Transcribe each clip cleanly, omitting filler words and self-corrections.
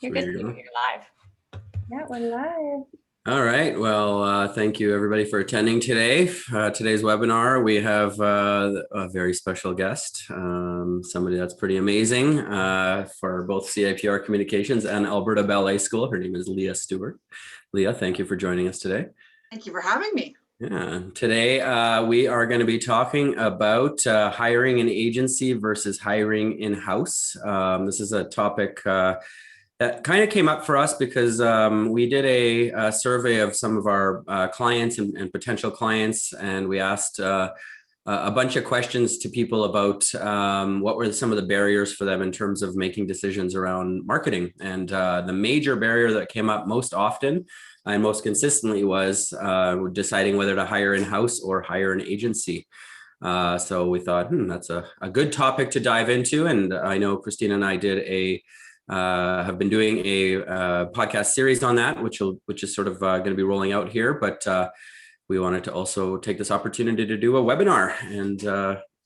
You're So good. You're live. Yeah, we're live. All right. Well, thank you everybody for attending today. Today's webinar, we have a very special guest, somebody that's pretty amazing for both CIPR Communications and Alberta Ballet School. Her name is Leah Stewart. Leah, thank you for joining us today. Thank you for having me. Yeah, today we are going to be talking about hiring an agency versus hiring in-house. This is a topic that kind of came up for us because we did a survey of some of our clients and potential clients, and we asked a bunch of questions to people about what were some of the barriers for them in terms of making decisions around marketing. And the major barrier that came up most often and most consistently was deciding whether to hire in-house or hire an agency. So we thought, that's a good topic to dive into. And I know Christina and I have been doing a podcast series on that, which is sort of going to be rolling out here. But we wanted to also take this opportunity to do a webinar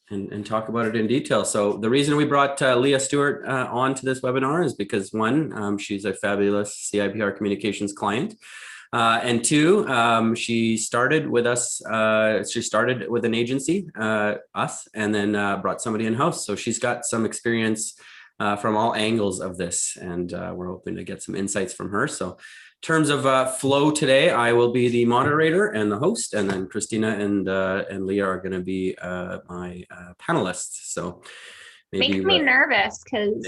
and talk about it in detail. So the reason we brought Leah Stewart on to this webinar is because one, she's a fabulous CIPR Communications client. And two, she started with us. She started with an agency, us, and then brought somebody in-house. So she's got some experience from all angles of this, and we're hoping to get some insights from her. So in terms of flow today, I will be the moderator and the host, and then Christina and Leah are going to be my panelists. So maybe makes me nervous because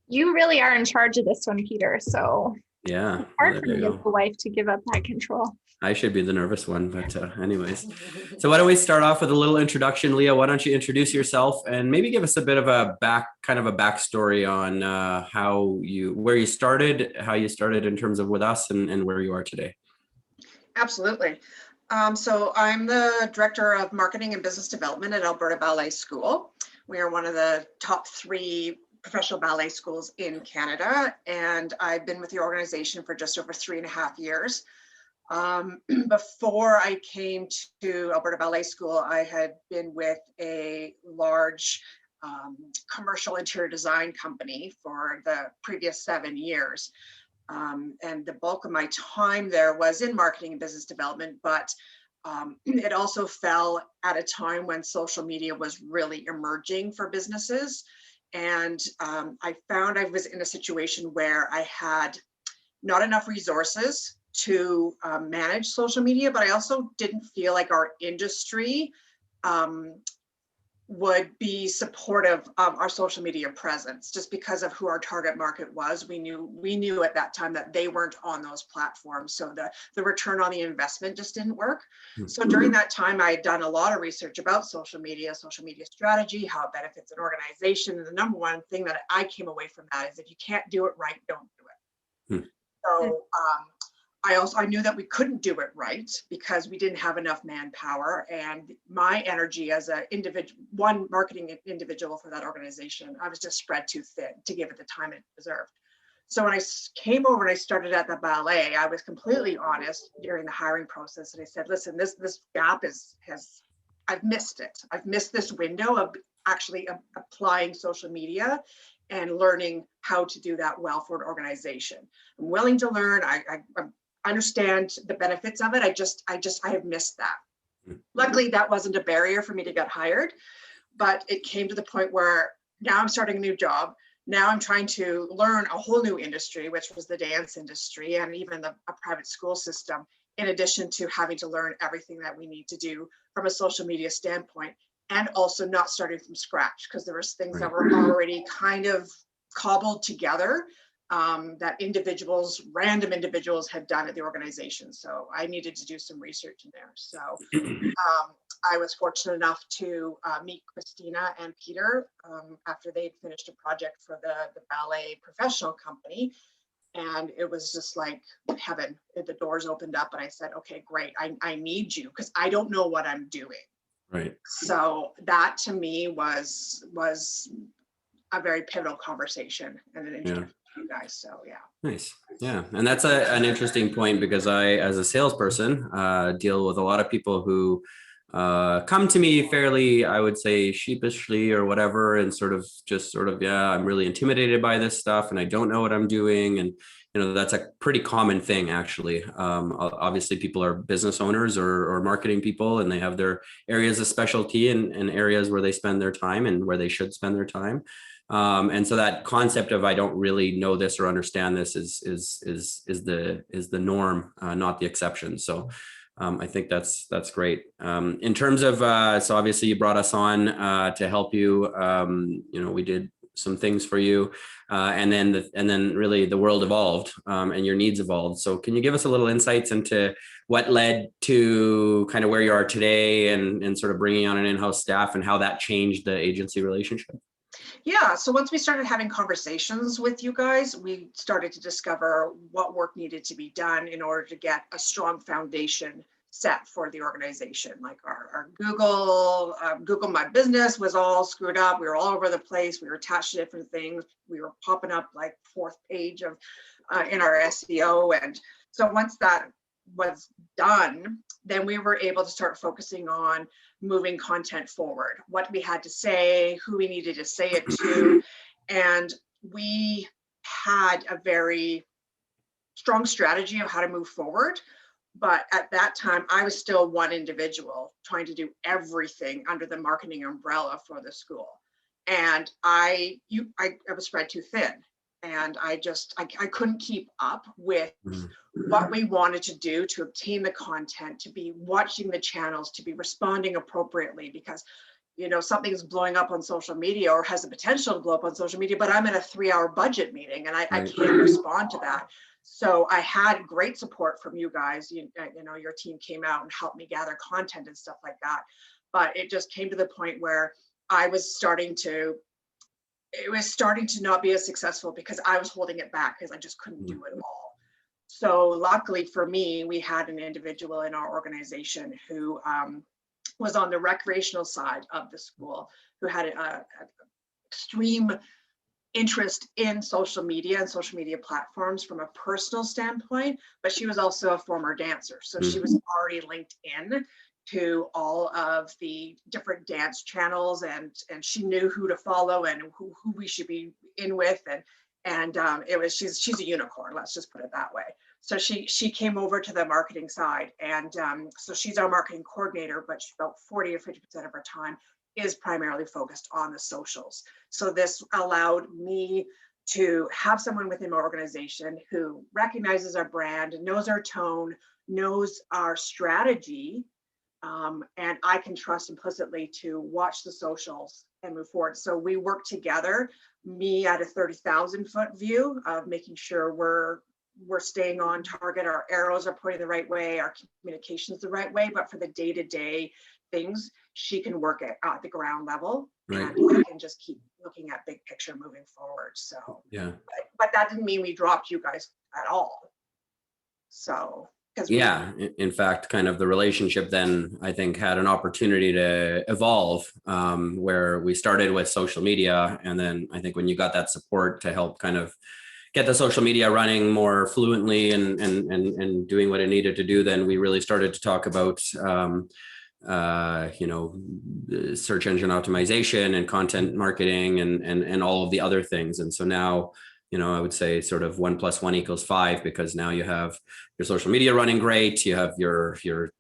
you really are in charge of this one, Peter. So yeah, it's hard for me as a wife to give up that control. I should be the nervous one, but anyways. So why don't we start off with a little introduction, Leah? Why don't you introduce yourself and maybe give us a bit of a backstory on where you started, how you started in terms of with us and where you are today. Absolutely. So I'm the Director of Marketing and Business Development at Alberta Ballet School. We are one of the top 3 professional ballet schools in Canada, and I've been with the organization for just over 3.5 years. Before I came to Alberta Ballet School, I had been with a large commercial interior design company for the previous 7 years. And the bulk of my time there was in marketing and business development, but it also fell at a time when social media was really emerging for businesses. And I found I was in a situation where I had not enough resources to manage social media, but I also didn't feel like our industry would be supportive of our social media presence just because of who our target market was. We knew at that time that they weren't on those platforms. So the return on the investment just didn't work. So during that time, I had done a lot of research about social media strategy, how it benefits an organization. And the number one thing that I came away from that is if you can't do it right, don't do it. So I knew that we couldn't do it right because we didn't have enough manpower, and my energy as one marketing individual for that organization, I was just spread too thin to give it the time it deserved. So when I came over and I started at the ballet, I was completely honest during the hiring process, and I said, listen, this gap I've missed it. I've missed this window of actually applying social media and learning how to do that well for an organization. I'm willing to learn. I understand the benefits of it. I have missed that. Luckily, that wasn't a barrier for me to get hired, but it came to the point where now I'm starting a new job. Now I'm trying to learn a whole new industry, which was the dance industry and even a private school system, in addition to having to learn everything that we need to do from a social media standpoint, and also not starting from scratch because there was things that were already kind of cobbled together that random individuals had done at the organization. So I needed to do some research in there. So I was fortunate enough to meet Christina and Peter after they'd finished a project for the ballet professional company. And it was just like heaven. The doors opened up and I said, okay, great. I need you because I don't know what I'm doing. Right. So that to me was a very pivotal conversation and an introduction to you guys. So yeah. Nice. Yeah. And that's an interesting point because I, as a salesperson, deal with a lot of people who come to me fairly, I would say sheepishly or whatever, and yeah, I'm really intimidated by this stuff and I don't know what I'm doing. And, that's a pretty common thing, actually. Obviously, people are business owners or marketing people, and they have their areas of specialty and areas where they spend their time and where they should spend their time. And so that concept of I don't really know this or understand this is the norm, not the exception. So I think that's great. In terms of so obviously you brought us on to help you. We did some things for you, and then really the world evolved, and your needs evolved. So can you give us a little insights into what led to kind of where you are today, and sort of bringing on an in-house staff, and how that changed the agency relationship? Yeah, so once we started having conversations with you guys, we started to discover what work needed to be done in order to get a strong foundation set for the organization. Like our Google My Business was all screwed up. We were all over the place. We were attached to different things. We were popping up like fourth page of in our SEO. And so once that was done, then we were able to start focusing on moving content forward, what we had to say, who we needed to say it to. And we had a very strong strategy of how to move forward. But at that time, I was still one individual trying to do everything under the marketing umbrella for the school. And I was spread too thin. And I couldn't keep up with what we wanted to do to obtain the content, to be watching the channels, to be responding appropriately, because something's blowing up on social media or has the potential to blow up on social media, but I'm in a 3-hour budget meeting and I can't respond to that. So I had great support from you guys. Your team came out and helped me gather content and stuff like that. But it just came to the point where it was starting to not be as successful because I was holding it back because I just couldn't do it all. So luckily for me, we had an individual in our organization who was on the recreational side of the school, who had an extreme interest in social media and social media platforms from a personal standpoint, but she was also a former dancer. So she was already linked in to all of the different dance channels, and she knew who to follow and who we should be in with, and she's a unicorn, let's just put it that way. So she came over to the marketing side, and so she's our marketing coordinator, but about 40 or 50% of her time is primarily focused on the socials. So this allowed me to have someone within my organization who recognizes our brand, knows our tone, knows our strategy, and I can trust implicitly to watch the socials and move forward. So we work together, me at a 30,000 foot view of making sure we're staying on target, our arrows are pointing the right way, our communications the right way, but for the day-to-day things, she can work at the ground level, and I can just keep looking at big picture moving forward. So yeah, but that didn't mean we dropped you guys at all. So in fact, kind of the relationship then I think had an opportunity to evolve, where we started with social media, and then I think when you got that support to help kind of get the social media running more fluently and doing what it needed to do, then we really started to talk about search engine optimization and content marketing and all of the other things. And so now, I would say sort of 1 + 1 = 5, because now you have your social media running great. You have your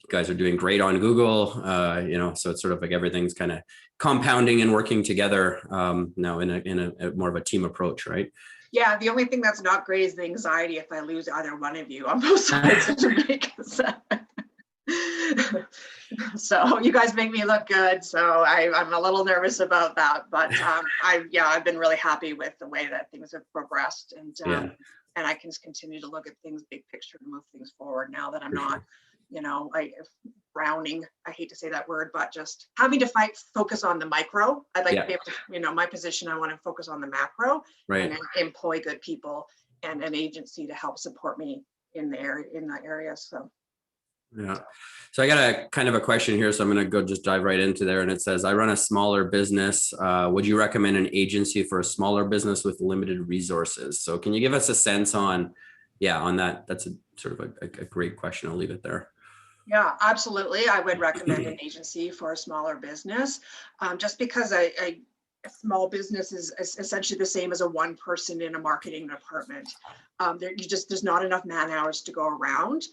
guys are doing great on Google, so it's sort of like everything's kind of compounding and working together now in a more of a team approach, right? Yeah, the only thing that's not great is the anxiety if I lose either one of you on both sides of the so you guys make me look good, so I'm a little nervous about that, but I've been really happy with the way that things have progressed, and I can just continue to look at things big picture and move things forward now that I'm not drowning. I hate to say that word, but just having to focus on the micro. I'd like to be able to, my position, I want to focus on the macro, and employ good people and an agency to help support me in that area. So. Yeah. So I got a kind of a question here. So I'm going to go just dive right into there. And it says, I run a smaller business. Would you recommend an agency for a smaller business with limited resources? So can you give us a sense on that? That's a sort of a great question. I'll leave it there. Yeah, absolutely. I would recommend an agency for a smaller business, just because a small business is essentially the same as a one person in a marketing department. There's not enough man hours to go around.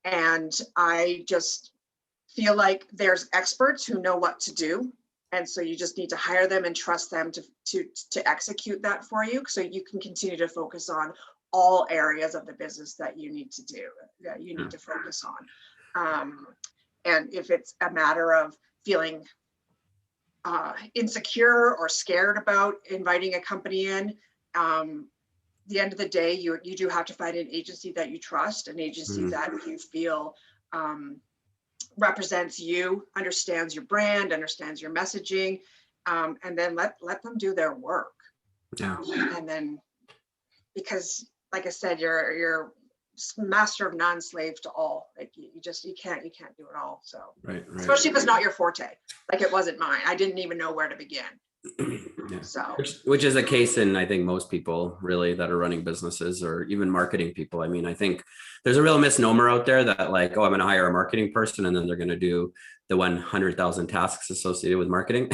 And I just feel like there's experts who know what to do. And so you just need to hire them and trust them to execute that for you, so you can continue to focus on all areas of the business that you need to do, that you need to focus on. And if it's a matter of feeling insecure or scared about inviting a company in, the end of the day, you do have to find an agency that you trust, an agency that you feel represents you, understands your brand, understands your messaging, and then let them do their work. Yeah. And then, because like I said, you're master of none, slave to all. Like you can't do it all. So Right. especially if it's not your forte, like it wasn't mine. I didn't even know where to begin. Yeah. So Which is the case in, I think, most people really that are running businesses or even marketing people. I mean, I think there's a real misnomer out there that like, oh, I'm going to hire a marketing person and then they're going to do the 100,000 tasks associated with marketing.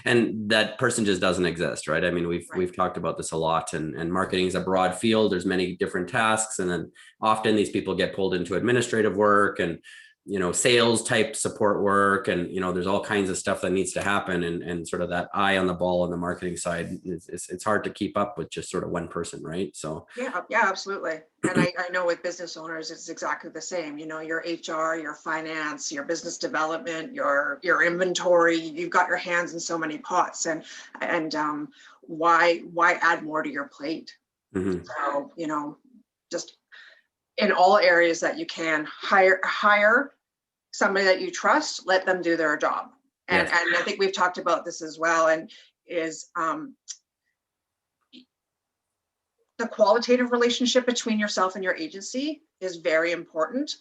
And that person just doesn't exist, right? I mean, we've talked about this a lot, and marketing is a broad field. There's many different tasks. And then often these people get pulled into administrative work and, you know, sales type support work. And, you know, there's all kinds of stuff that needs to happen. And sort of that eye on the ball on the marketing side, it's hard to keep up with just sort of one person, right? So yeah, absolutely. And I know with business owners, it's exactly the same. You know, your HR, your finance, your business development, your inventory, you've got your hands in so many pots, and why add more to your plate? So, you know, just in all areas that you can, hire somebody that you trust, let them do their job. And I think we've talked about this as well, and is the qualitative relationship between yourself and your agency is very important.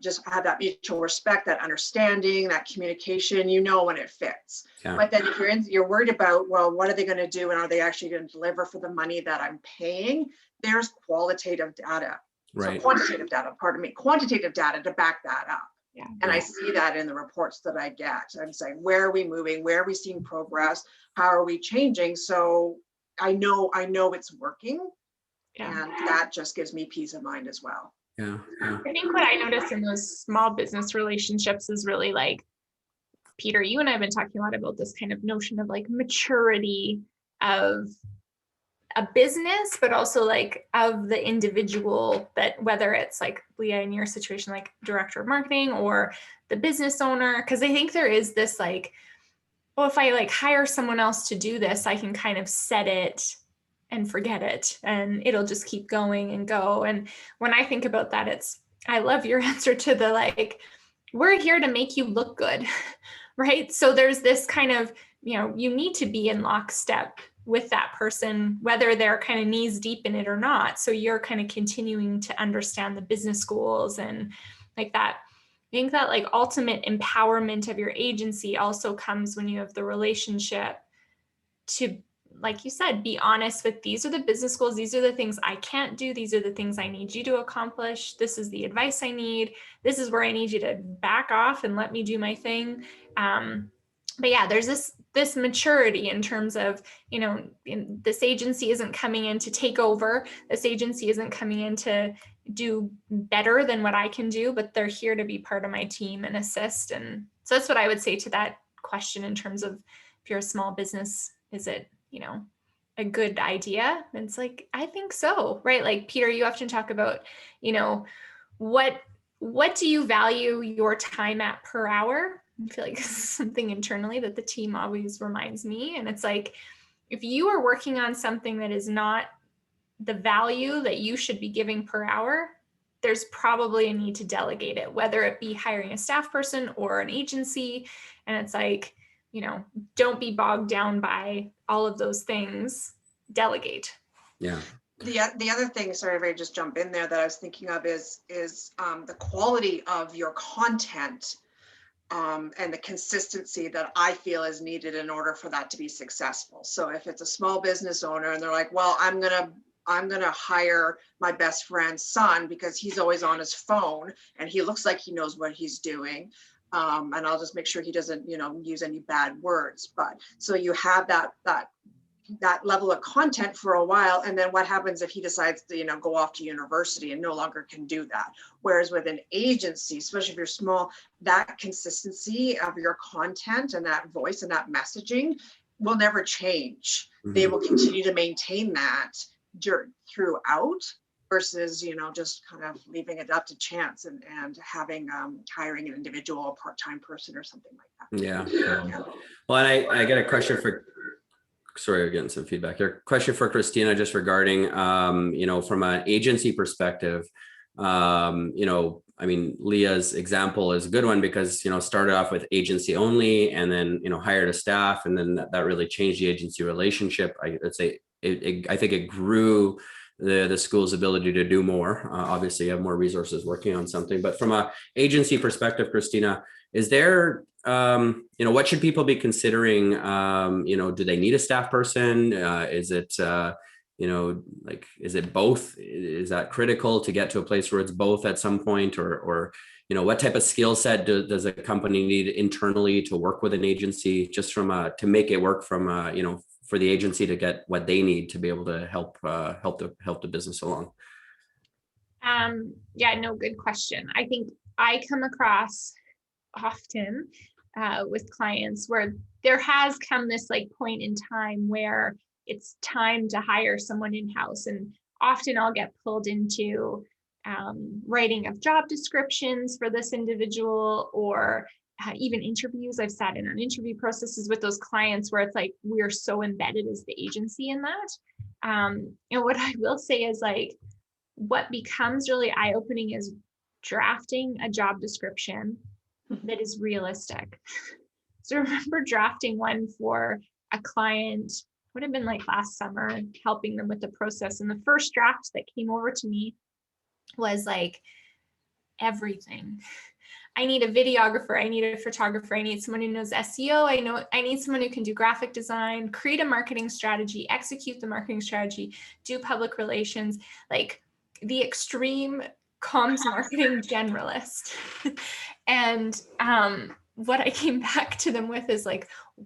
Just have that mutual respect, that understanding, that communication, you know, when it fits. Yeah. But then if you're worried about, well, what are they going to do? And are they actually going to deliver for the money that I'm paying? There's qualitative data. Right. So quantitative data to back that up. Yeah. And I see that in the reports that I get. I'm saying, where are we moving? Where are we seeing progress? How are we changing? So I know it's working. Yeah. And that just gives me peace of mind as well. Yeah. I think what I notice in those small business relationships is really like, Peter, you and I have been talking a lot about this kind of notion of like maturity of a business, but also like of the individual, that whether it's like Leah in your situation, like director of marketing or the business owner, because I think there is this like, well, if I like hire someone else to do this, I can kind of set it and forget it and it'll just keep going and go. And when I think about that, I love your answer to the like, we're here to make you look good, right? So there's this kind of, you know, you need to be in lockstep with that person, whether they're kind of knees deep in it or not. So you're kind of continuing to understand the business goals and like that. I think that like ultimate empowerment of your agency also comes when you have the relationship to, like you said, be honest with, these are the business goals. These are the things I can't do. These are the things I need you to accomplish. This is the advice I need. This is where I need you to back off and let me do my thing. But yeah, there's this maturity in terms of, you know, this agency isn't coming in to take over. This agency isn't coming in to do better than what I can do, but they're here to be part of my team and assist. And so that's what I would say to that question in terms of, if you're a small business, is it, you know, a good idea? And it's like, I think so, right? Like Peter, you often talk about, you know, what do you value your time at per hour? I feel like this is something internally that the team always reminds me. And it's like, if you are working on something that is not the value that you should be giving per hour, there's probably a need to delegate it, whether it be hiring a staff person or an agency. And it's like, you know, don't be bogged down by all of those things, delegate. Yeah. The other thing, sorry if I just jump in there, that I was thinking of is the quality of your content and the consistency that I feel is needed in order for that to be successful. So if it's a small business owner and they're like, well, I'm going to I'm going to hire my best friend's son because he's always on his phone and he looks like he knows what he's doing. And I'll just make sure he doesn't, use any bad words. But so you have that level of content for a while. And then what happens if he decides to, go off to university and no longer can do that? Whereas with an agency, especially if you're small, that consistency of your content and that voice and that messaging will never change. Mhm. They will continue to maintain that throughout versus, just kind of leaving it up to chance and having hiring an individual, a part-time person or something like that. Yeah. Well, and I get a question for, sorry, we're getting some feedback here. Question for Christina, just regarding, from an agency perspective, Leah's example is a good one because, started off with agency only and then, hired a staff, and then that really changed the agency relationship. I think it grew the school's ability to do more. Obviously, you have more resources working on something, but from a agency perspective, Christina, is there, what should people be considering? Do they need a staff person? Is it, is it both? Is that critical to get to a place where it's both at some point, or what type of skill set does a company need internally to work with an agency, just to make it work from, for the agency to get what they need to be able to help the business along? Good question. I think I come across often with clients where there has come this point in time where it's time to hire someone in-house, and often I'll get pulled into writing of job descriptions for this individual, or even interviews. I've sat in on interview processes with those clients where it's we're so embedded as the agency in that. And what I will say is what becomes really eye-opening is drafting a job description that is realistic. So I remember drafting one for a client, would have been last summer, helping them with the process. And the first draft that came over to me was everything. I need a videographer, I need a photographer, I need someone who knows SEO, I need someone who can do graphic design, create a marketing strategy, execute the marketing strategy, do public relations, the extreme comms marketing generalist. And what I came back to them with is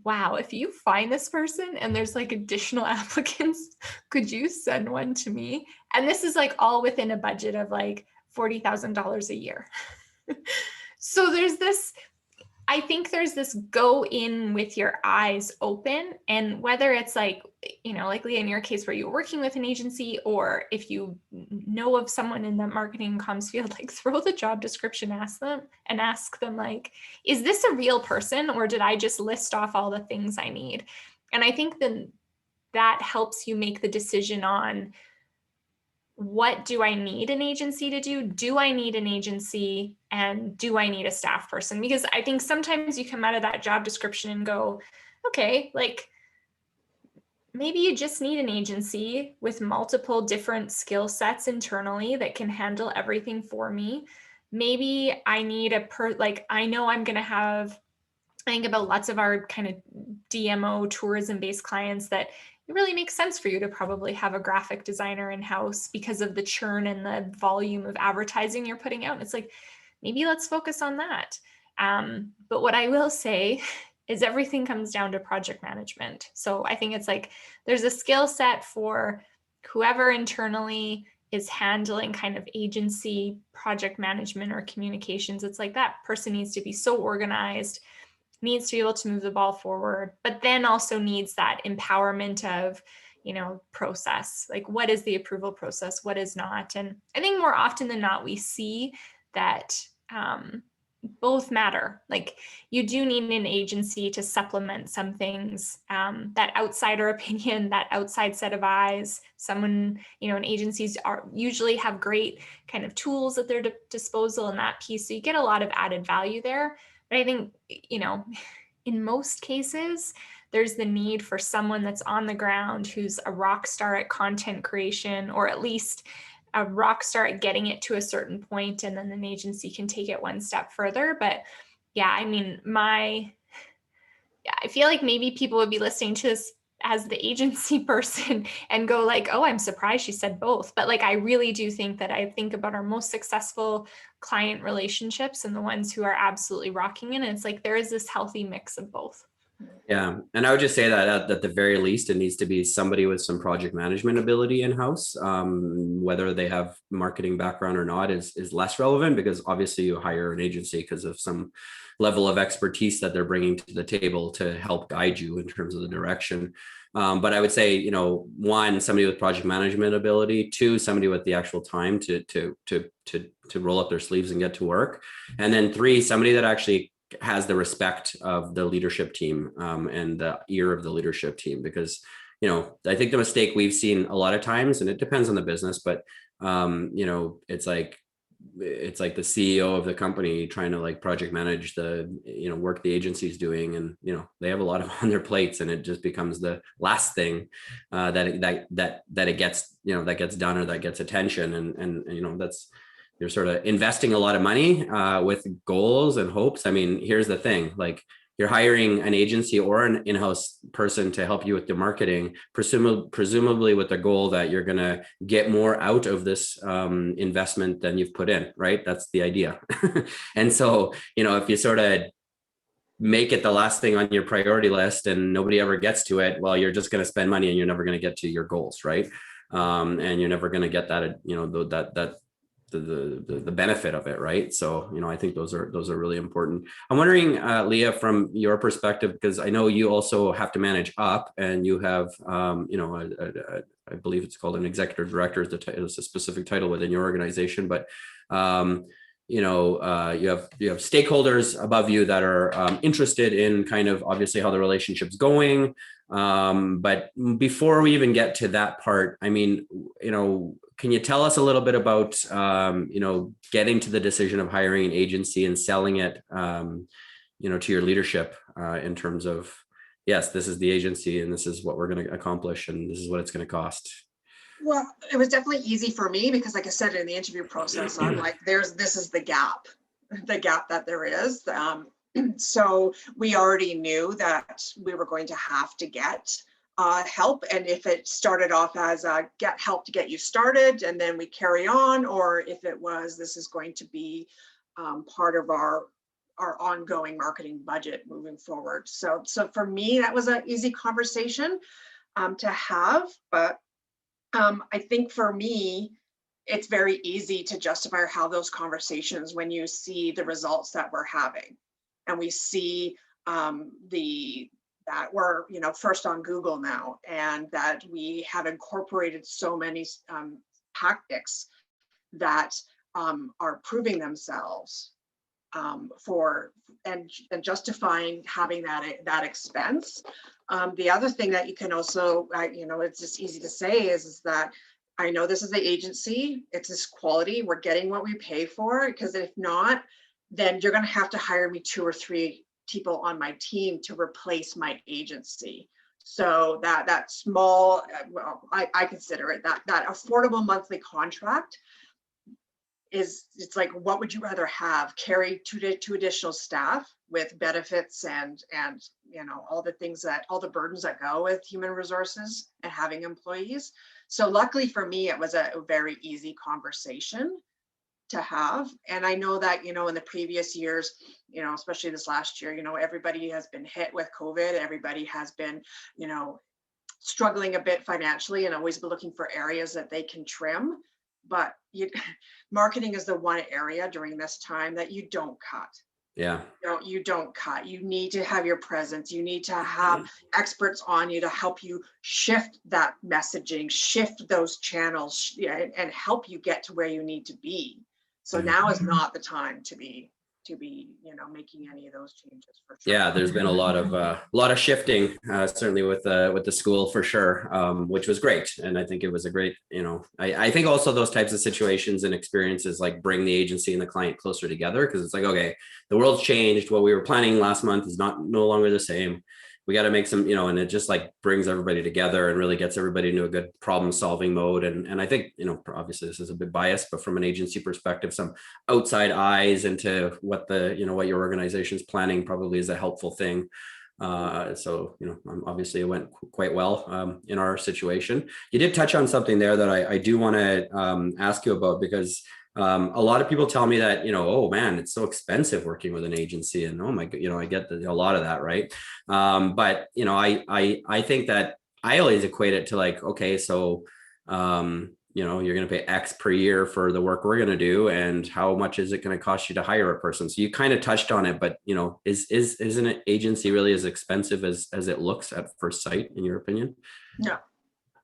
wow, if you find this person and there's additional applicants, could you send one to me? And this is all within a budget of $40,000 a year. So I think there's this go in with your eyes open, and whether it's Leah, in your case where you're working with an agency, or if you know of someone in the marketing comms field, throw the job description, ask them, is this a real person, or did I just list off all the things I need? And I think then that helps you make the decision on, what do I need an agency to do? Do I need an agency, and do I need a staff person? Because I think sometimes you come out of that job description and go, okay, maybe you just need an agency with multiple different skill sets internally that can handle everything for me. Maybe I need I know I'm going to have, I think about lots of our kind of DMO tourism-based clients that it really makes sense for you to probably have a graphic designer in-house because of the churn and the volume of advertising you're putting out. And it's maybe let's focus on that. But what I will say is everything comes down to project management. So I think it's there's a skill set for whoever internally is handling kind of agency project management or communications. It's that person needs to be so organized, needs to be able to move the ball forward, but then also needs that empowerment of, process. What is the approval process? What is not? And I think more often than not, we see that both matter. You do need an agency to supplement some things, that outsider opinion, that outside set of eyes, someone, and agencies usually have great kind of tools at their disposal in that piece. So you get a lot of added value there. But I think, in most cases, there's the need for someone that's on the ground who's a rock star at content creation, or at least a rock star at getting it to a certain point, and then an agency can take it one step further. But yeah, I mean, I feel maybe people would be listening to this as the agency person and go like, oh, I'm surprised she said both. But like, I really do think that I think about our most successful client relationships and the ones who are absolutely rocking it. And it's like, there is this healthy mix of both. Yeah. And I would just say that at the very least, it needs to be somebody with some project management ability in-house. Whether they have marketing background or not is less relevant, because obviously you hire an agency because of some level of expertise that they're bringing to the table to help guide you in terms of the direction. But I would say, you know, one, somebody with project management ability, two, somebody with the actual time to roll up their sleeves and get to work. And then three, somebody that actually has the respect of the leadership team and the ear of the leadership team. Because, you know, I think the mistake we've seen a lot of times, and it depends on the business, but you know, it's like the CEO of the company trying to like project manage the, you know, work the agency's doing, and you know, they have a lot of on their plates, and it just becomes the last thing that it gets, you know, that gets done or that gets attention, and you know, that's, you're sort of investing a lot of money with goals and hopes. I mean, here's the thing, like, you're hiring an agency or an in-house person to help you with the marketing, presumably with the goal that you're going to get more out of this investment than you've put in, right? That's the idea. And so, you know, if you sort of make it the last thing on your priority list and nobody ever gets to it, well, you're just going to spend money and you're never going to get to your goals, right? And you're never going to get that, you know, the benefit of it, right? So, you know, I think those are really important. I'm wondering, Leah, from your perspective, because I know you also have to manage up, and you have, you know, I believe it's called an executive director is a specific title within your organization, but you know, you have stakeholders above you that are interested in kind of obviously how the relationship's going. But before we even get to that part, I mean, you know, can you tell us a little bit about, you know, getting to the decision of hiring an agency and selling it, you know, to your leadership in terms of, yes, this is the agency and this is what we're going to accomplish and this is what it's going to cost? Well, it was definitely easy for me because, like I said, in the interview process, I'm like, this is the gap that there is. So we already knew that we were going to have to get help. And if it started off as get help to get you started and then we carry on, or if it was, this is going to be part of our ongoing marketing budget moving forward. So for me, that was an easy conversation to have. But I think for me, it's very easy to justify how those conversations when you see the results that we're having. And we see that we're, you know, first on Google now, and that we have incorporated so many tactics that are proving themselves for and justifying having that expense. The other thing that you can also, you know, it's just easy to say is that I know this is the agency, it's this quality, we're getting what we pay for, because if not, then you're going to have to hire me 2 or 3 people on my team to replace my agency. So that small, well, I consider it that affordable monthly contract is, it's like, what would you rather have? Carry two additional staff with benefits and you know, all the burdens that go with human resources and having employees. So luckily for me, it was a very easy conversation to have. And I know that, you know, in the previous years, you know, especially this last year, you know, everybody has been hit with COVID. Everybody has been, you know, struggling a bit financially and always been looking for areas that they can trim. But marketing is the one area during this time that you don't cut. Yeah. You don't cut. You need to have your presence. You need to have experts on you to help you shift that messaging, shift those channels, and help you get to where you need to be. So now is not the time to be, you know, making any of those changes for sure. Yeah, there's been a lot of shifting, certainly with the school for sure, which was great. And I think it was a great, you know, I think also those types of situations and experiences like bring the agency and the client closer together, because it's like, okay, the world's changed. What we were planning last month is no longer the same. We got to make some, you know, and it just like brings everybody together and really gets everybody into a good problem solving mode. And I think, you know, obviously this is a bit biased, but from an agency perspective, some outside eyes into what your organization's planning probably is a helpful thing. So, obviously it went quite well in our situation. You did touch on something there that I do want to ask you about, because a lot of people tell me that, oh man, it's so expensive working with an agency, and oh my God, I get a lot of that, right? But I think that I always equate it to like, okay, so you're going to pay X per year for the work we're going to do, and how much is it going to cost you to hire a person? So you kind of touched on it, but isn't an agency really as expensive as it looks at first sight, in your opinion? No,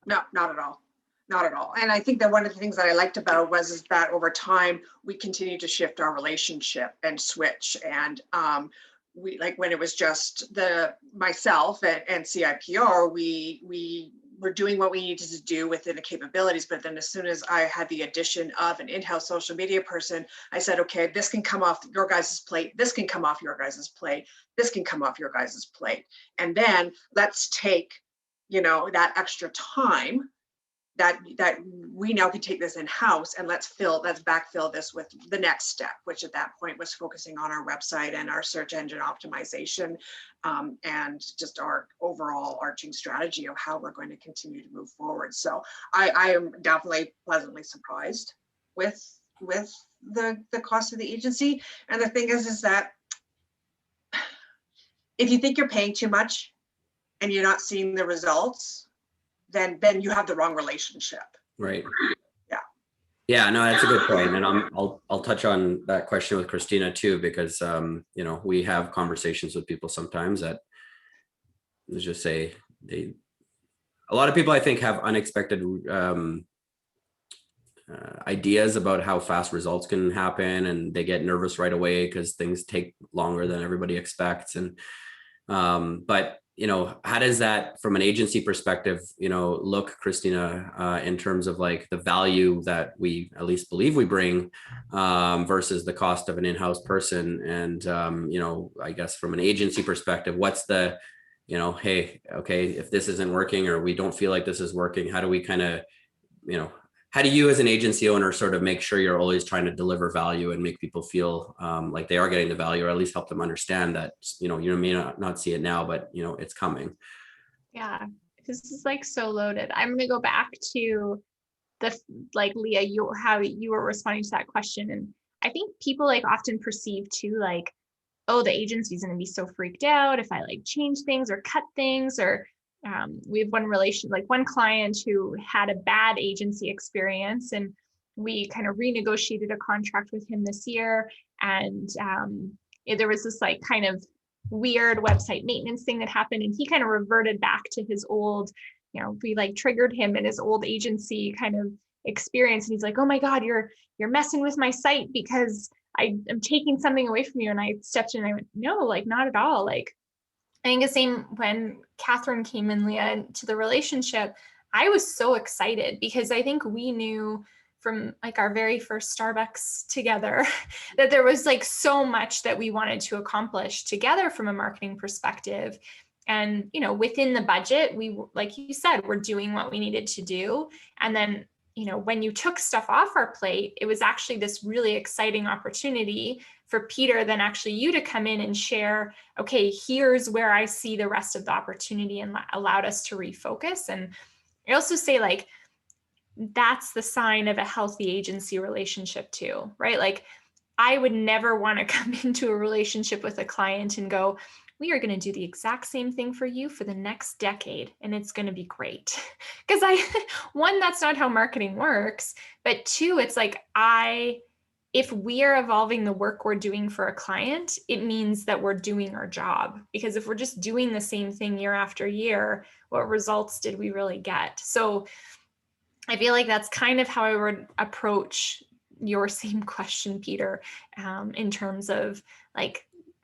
not at all. Not at all. And I think that one of the things that I liked about it is that over time, we continued to shift our relationship and switch. And we, like when it was just myself and CIPR, we were doing what we needed to do within the capabilities. But then as soon as I had the addition of an in-house social media person, I said, okay, this can come off your guys' plate. This can come off your guys' plate. This can come off your guys' plate. And then let's take, that extra time that we now can take this in-house, and let's backfill this with the next step, which at that point was focusing on our website and our search engine optimization, and just our overall arching strategy of how we're going to continue to move forward. So I am definitely pleasantly surprised with the cost of the agency. And the thing is that if you think you're paying too much and you're not seeing the results, then you have the wrong relationship. Right. Yeah, no, that's a good point. And I'll touch on that question with Christina too, because we have conversations with people sometimes that, let's just say, a lot of people I think have unexpected ideas about how fast results can happen, and they get nervous right away because things take longer than everybody expects. And but how does that, from an agency perspective, look, Christina, in terms of like the value that we at least believe we bring versus the cost of an in-house person? And, I guess from an agency perspective, what's the, hey, okay, if this isn't working, or we don't feel like this is working, how do we kind of, how do you as an agency owner sort of make sure you're always trying to deliver value and make people feel like they are getting the value, or at least help them understand that, you may not see it now, but it's coming? Yeah, this is like so loaded. I'm going to go back to Leah, how you were responding to that question. And I think people often perceive too, oh, the agency is going to be so freaked out if I change things or cut things, or we have one client who had a bad agency experience, and we kind of renegotiated a contract with him this year. And there was this kind of weird website maintenance thing that happened, and he kind of reverted back to his old, we triggered him in his old agency kind of experience. And he's like, oh my God, you're messing with my site because I'm taking something away from you. And I stepped in and I went, no, not at all. I think the same when Catherine came in, Leah, to the relationship, I was so excited because I think we knew from our very first Starbucks together that there was so much that we wanted to accomplish together from a marketing perspective. And, within the budget, we, like you said, we're doing what we needed to do. And then, when you took stuff off our plate, it was actually this really exciting opportunity for Peter, then actually you to come in and share, okay, here's where I see the rest of the opportunity, and allowed us to refocus. And I also say that's the sign of a healthy agency relationship too, right? I would never want to come into a relationship with a client and go, we are going to do the exact same thing for you for the next decade, and it's going to be great. Because one, that's not how marketing works. But two, it's if we are evolving the work we're doing for a client, it means that we're doing our job. Because if we're just doing the same thing year after year, what results did we really get? So I feel like that's kind of how I would approach your same question, Peter, in terms of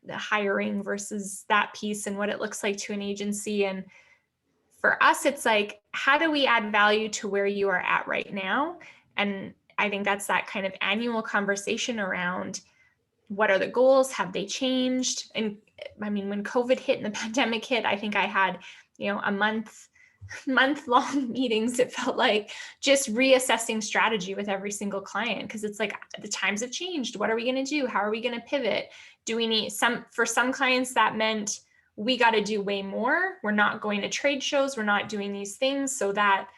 the hiring versus that piece and what it looks like to an agency. And for us, it's how do we add value to where you are at right now? And I think that's that kind of annual conversation around what are the goals? Have they changed? And I mean, when COVID hit and the pandemic hit, I think I had, a month-long meetings. It felt like just reassessing strategy with every single client, because it's the times have changed. What are we going to do? How are we going to pivot? Do we need for some clients that meant we got to do way more. We're not going to trade shows. We're not doing these things. So that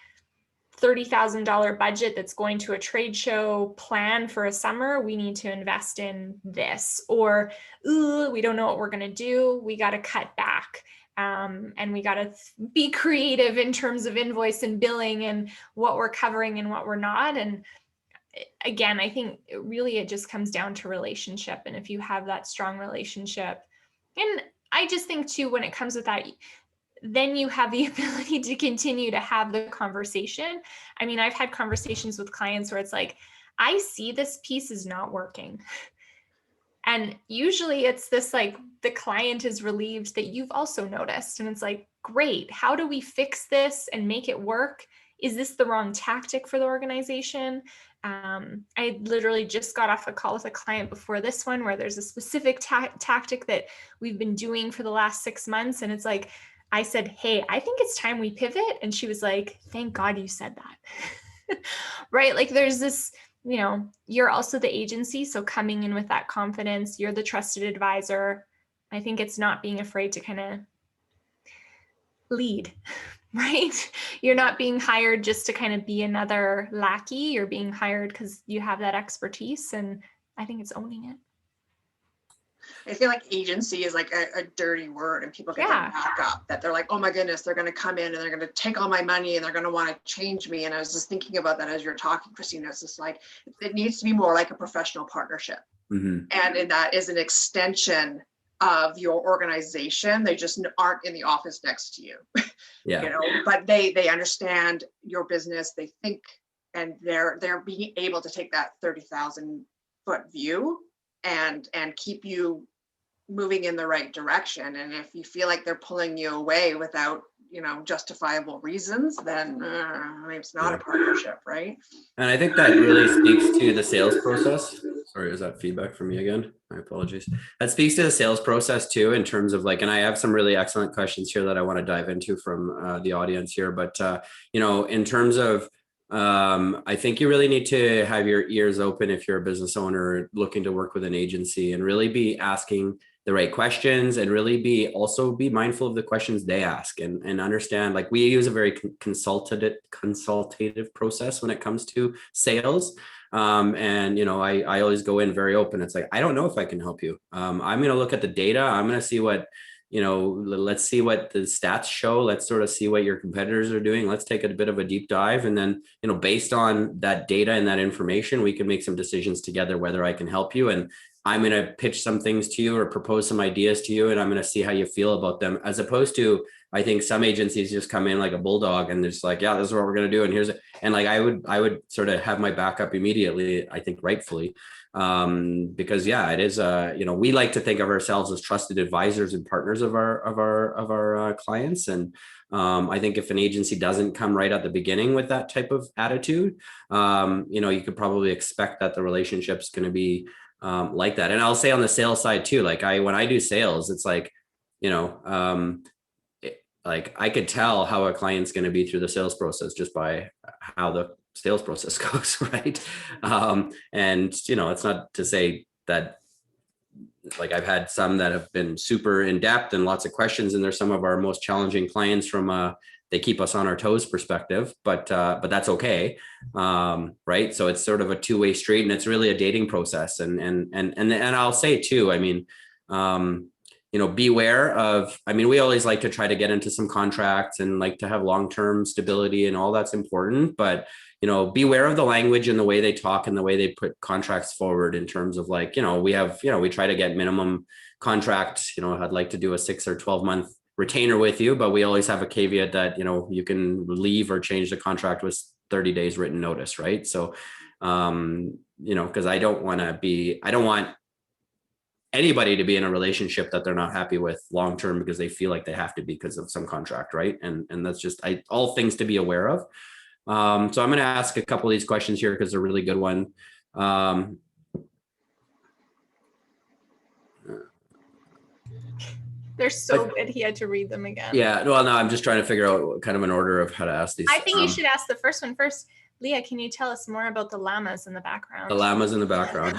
$30,000 budget that's going to a trade show plan for a summer, we need to invest in this. Or, ooh, we don't know what we're going to do. We got to cut back. And we got to be creative in terms of invoice and billing and what we're covering and what we're not. And again, I think it just comes down to relationship. And if you have that strong relationship, and I just think too, when it comes with that, then you have the ability to continue to have the conversation. I mean, I've had conversations with clients where it's like, I see this piece is not working. And usually it's this, like, the client is relieved that you've also noticed. And it's like, great, how do we fix this and make it work? Is this the wrong tactic for the organization? I literally just got off a call with a client before this one where there's a specific tactic that we've been doing for the last 6 months. And it's like, I said, hey, I think it's time we pivot. And she was like, thank God you said that. Right? Like, there's this, you're also the agency. So coming in with that confidence, you're the trusted advisor. I think it's not being afraid to kind of lead, right? You're not being hired just to kind of be another lackey. You're being hired because you have that expertise. And I think it's owning it. I feel like agency is like a dirty word, and people get their back up, that they're like, oh my goodness, they're going to come in and they're going to take all my money and they're going to want to change me. And I was just thinking about that as you're talking, Christina. It's just like, it needs to be more like a professional partnership. And that is an extension of your organization. They just aren't in the office next to you. But they understand your business. They think, and they're being able to take that 30,000 foot view and keep you moving in the right direction. And if you feel like they're pulling you away without, justifiable reasons, then it's not a partnership, right? And I think that really speaks to the sales process. Sorry, is that feedback from me again? My apologies. That speaks to the sales process too, in terms of and I have some really excellent questions here that I want to dive into from the audience here. But, in terms of, I think you really need to have your ears open if you're a business owner looking to work with an agency, and really be asking the right questions, and really be mindful of the questions they ask, and understand, like, we use a very consultative process when it comes to sales. I always go in very open. It's like, I don't know if I can help you. I'm going to look at the data. I'm going to see what, let's see what the stats show. Let's sort of see what your competitors are doing. Let's take a bit of a deep dive. And then, based on that data and that information, we can make some decisions together, whether I can help you. And I'm going to pitch some things to you or propose some ideas to you, and I'm going to see how you feel about them, as opposed to, I think some agencies just come in like a bulldog and they're just like, yeah, this is what we're going to do. And I would sort of have my backup immediately, I think rightfully, because it is, we like to think of ourselves as trusted advisors and partners of our clients. And I think if an agency doesn't come right at the beginning with that type of attitude, you could probably expect that the relationship's going to be like that. And I'll say on the sales side too, when I do sales, it's like, I could tell how a client's going to be through the sales process just by how the sales process goes, right? It's not to say that, I've had some that have been super in depth and lots of questions, and they're some of our most challenging clients from they keep us on our toes perspective, but that's okay. Right. So it's sort of a two-way street, and it's really a dating process. And I'll say too, beware of, we always like to try to get into some contracts and like to have long-term stability, and all that's important, but, beware of the language and the way they talk and the way they put contracts forward, in terms of we try to get minimum contract, I'd like to do a 6 or 12 month retainer with you, but we always have a caveat that, you can leave or change the contract with 30 days written notice. Right. So, because I don't want anybody to be in a relationship that they're not happy with long-term because they feel like they have to be because of some contract. Right. And that's just all things to be aware of. So I'm going to ask a couple of these questions here because they're a really good one. They're so good. He had to read them again. Yeah. Well, no, I'm just trying to figure out kind of an order of how to ask these. I think you should ask the first one first. Leah, can you tell us more about the llamas in the background? The llamas in the background.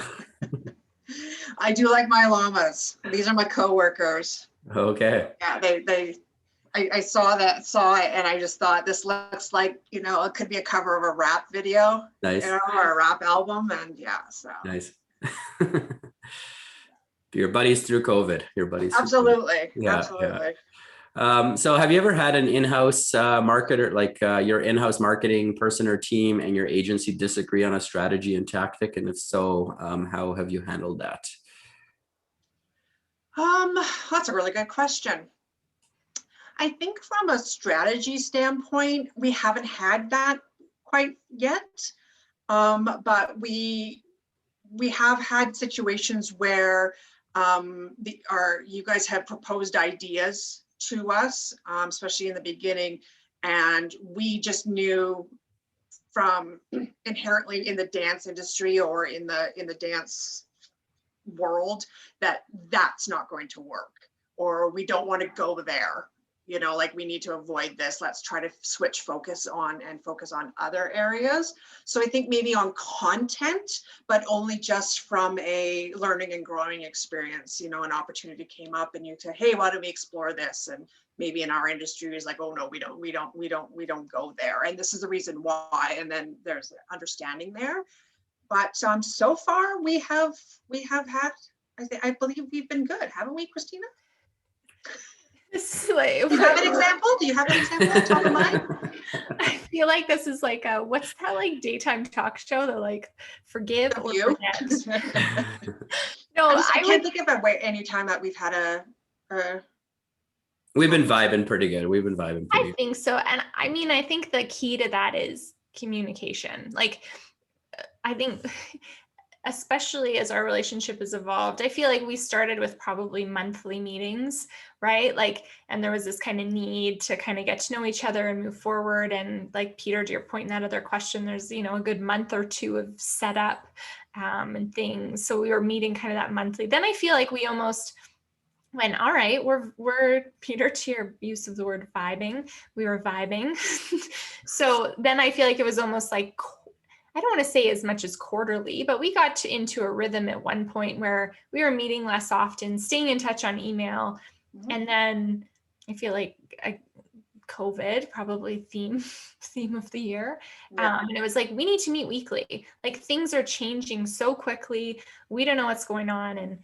I do like my llamas. These are my coworkers. Okay. Yeah, I saw it, and I just thought this looks like, it could be a cover of a rap video, Nice. or a rap album, and yeah, so. Nice. Your buddies through COVID. Your buddies. Absolutely, Yeah, absolutely. So have you ever had an in-house marketer, like your in-house marketing person or team and your agency disagree on a strategy and tactic? And if so, how have you handled that? That's a really good question. I think from a strategy standpoint, we haven't had that quite yet. But we have had situations where you guys have proposed ideas to us, especially in the beginning, and we just knew from inherently in the dance industry or in the dance world that that's not going to work, or we don't want to go there. Like, we need to avoid this. Let's try to switch focus on other areas. So I think maybe on content, but only just from a learning and growing experience. An opportunity came up and you say, hey, why don't we explore this? And maybe in our industry is like, oh no, we don't go there. And this is the reason why. And then there's understanding there. But so far we have had, I believe we've been good, haven't we, Christina? Do you have an example? Do you have an example on top of mind? I feel like this is like what's that like daytime talk show that like forgive or forget? No, I can't think of any time that we've had We've been vibing pretty good. We've been vibing pretty good. I think so. And I mean, I think the key to that is communication. Like, I think especially as our relationship has evolved, I feel like we started with probably monthly meetings, right? Like, and there was this kind of need to kind of get to know each other and move forward. And like, Peter, to your point in that other question, there's, a good month or two of setup and things. So we were meeting kind of that monthly. Then I feel like we almost went, all right, we're Peter, to your use of the word vibing, we were vibing. So then I feel like it was almost like, I don't want to say as much as quarterly, but we got into a rhythm at one point where we were meeting less often, staying in touch on email. Mm-hmm. And then I feel like COVID, probably theme of the year. Yeah. And it was like, we need to meet weekly. Like, things are changing so quickly. We don't know what's going on. And,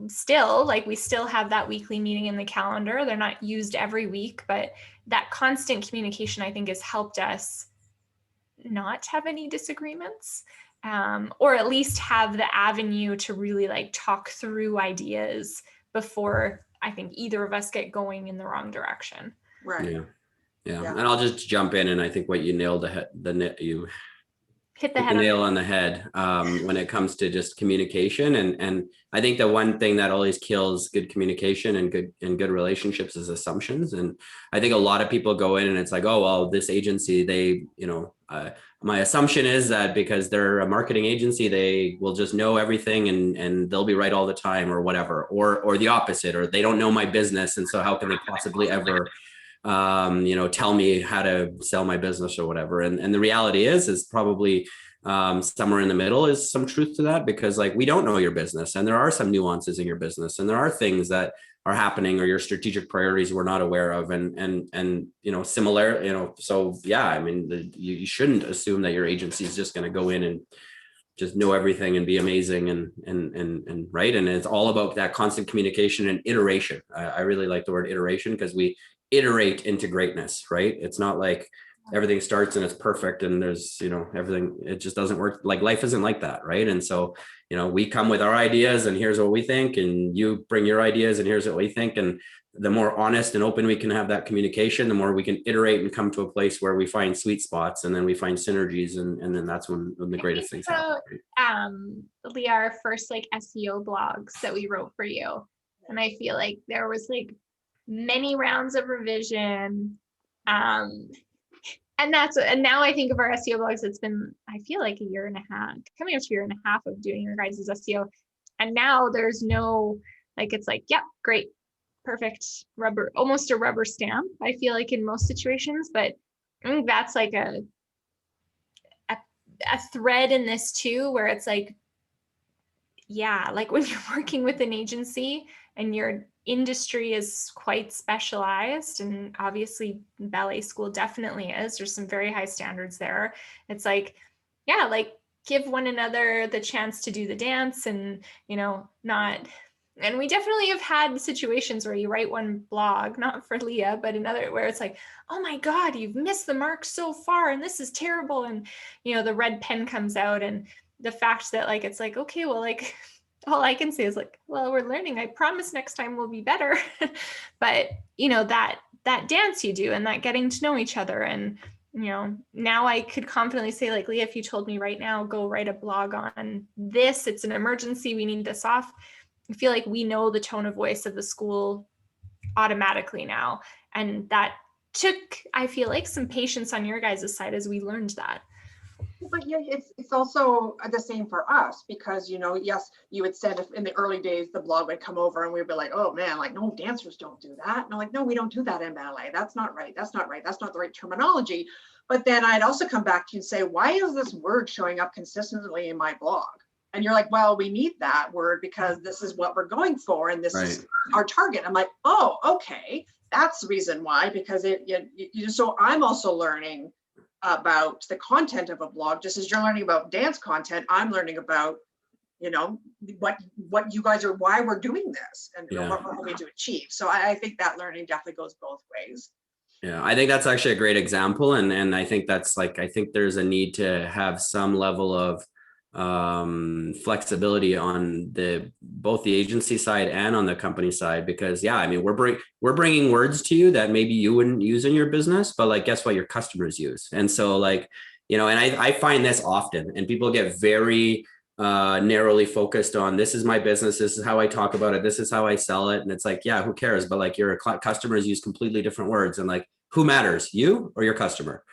still, like, we still have that weekly meeting in the calendar. They're not used every week, but that constant communication, I think, has helped us not have any disagreements, or at least have the avenue to really like talk through ideas before I think either of us get going in the wrong direction. Right. Yeah. And I'll just jump in, and I think what you nailed you hit the nail on the head when it comes to just communication. And I think the one thing that always kills good communication and good relationships is assumptions. And I think a lot of people go in and it's like, oh, well, this agency, they, my assumption is that because they're a marketing agency, they will just know everything and they'll be right all the time, or whatever, or the opposite, or they don't know my business. And so how can they possibly ever tell me how to sell my business or whatever. And the reality is probably somewhere in the middle is some truth to that, because like, we don't know your business, and there are some nuances in your business, and there are things that are happening or your strategic priorities we're not aware of. And similar, so yeah, I mean, you shouldn't assume that your agency is just going to go in and just know everything and be amazing and right. And it's all about that constant communication and iteration. I really like the word iteration, because we iterate into greatness, right? It's not like everything starts and it's perfect and there's, everything, it just doesn't work. Like, life isn't like that, right? And so, we come with our ideas and here's what we think, and you bring your ideas and here's what we think. And the more honest and open we can have that communication, the more we can iterate and come to a place where we find sweet spots, and then we find synergies, and then that's when the greatest things happen. Right? Leah, our first like SEO blogs that we wrote for you, and I feel like there was like many rounds of revision, and now I think of our SEO blogs, it's been, I feel like a year and a half, coming up to a year and a half of doing your guys' SEO, and now there's no, like, it's like, yep, great, perfect, rubber, almost a rubber stamp, I feel like, in most situations. But I think that's like a thread in this too, where it's like, yeah, like when you're working with an agency and your industry is quite specialized, and obviously ballet school definitely is, there's some very high standards there. It's like, yeah, like give one another the chance to do the dance, and not. And we definitely have had situations where you write one blog, not for Leah, but another, where it's like, oh my God, you've missed the mark so far and this is terrible. And, the red pen comes out, and the fact that like, it's like, okay, well, like all I can say is like, well, we're learning. I promise next time will be better. But, that dance you do and that getting to know each other. And, now I could confidently say like, Leah, if you told me right now, go write a blog on this, it's an emergency, we need this off. I feel like we know the tone of voice of the school automatically now. And that took, I feel like, some patience on your guys' side as we learned that. But yeah, it's also the same for us, because yes, you had said if in the early days the blog would come over and we'd be like, oh man, like no, dancers don't do that. And I'm like, no, we don't do that in ballet. That's not right. That's not right. That's not the right terminology. But then I'd also come back to you and say, why is this word showing up consistently in my blog? And you're like, well, we need that word because this is what we're going for, and this is our target. I'm like, oh, okay, that's the reason why, because so I'm also learning about the content of a blog, just as you're learning about dance content. I'm learning about, what you guys are, why we're doing this, and what we're hoping to achieve. So I think that learning definitely goes both ways. Yeah, I think that's actually a great example, and I think that's like, I think there's a need to have some level of flexibility on both the agency side and on the company side, because I mean, we're bringing words to you that maybe you wouldn't use in your business, but like, guess what, your customers use. And so like, and I find this often, and people get very narrowly focused on, this is my business, this is how I talk about it, this is how I sell it. And it's like, yeah, who cares? But like, your customers use completely different words, and like, who matters, you or your customer?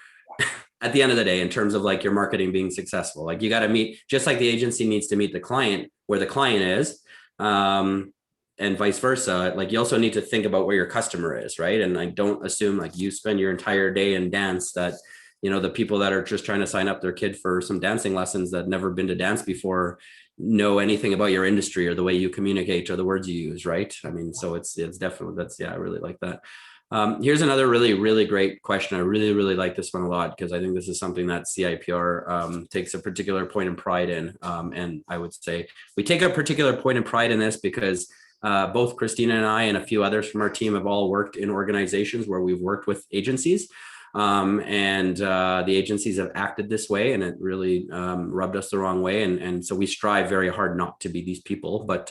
At the end of the day, in terms of like your marketing being successful, like you got to meet, just like the agency needs to meet the client where the client is, and vice versa. Like you also need to think about where your customer is, right? And I don't assume like you spend your entire day in dance, that the people that are just trying to sign up their kid for some dancing lessons that never been to dance before know anything about your industry or the way you communicate or the words you use, right? I mean, so it's definitely, I really like that. Here's another really, really great question. I really, really like this one a lot, because I think this is something that CIPR takes a particular point of pride in. And I would say we take a particular point of pride in this because both Christina and I and a few others from our team have all worked in organizations where we've worked with agencies. And the agencies have acted this way, and it really rubbed us the wrong way. And so we strive very hard not to be these people. But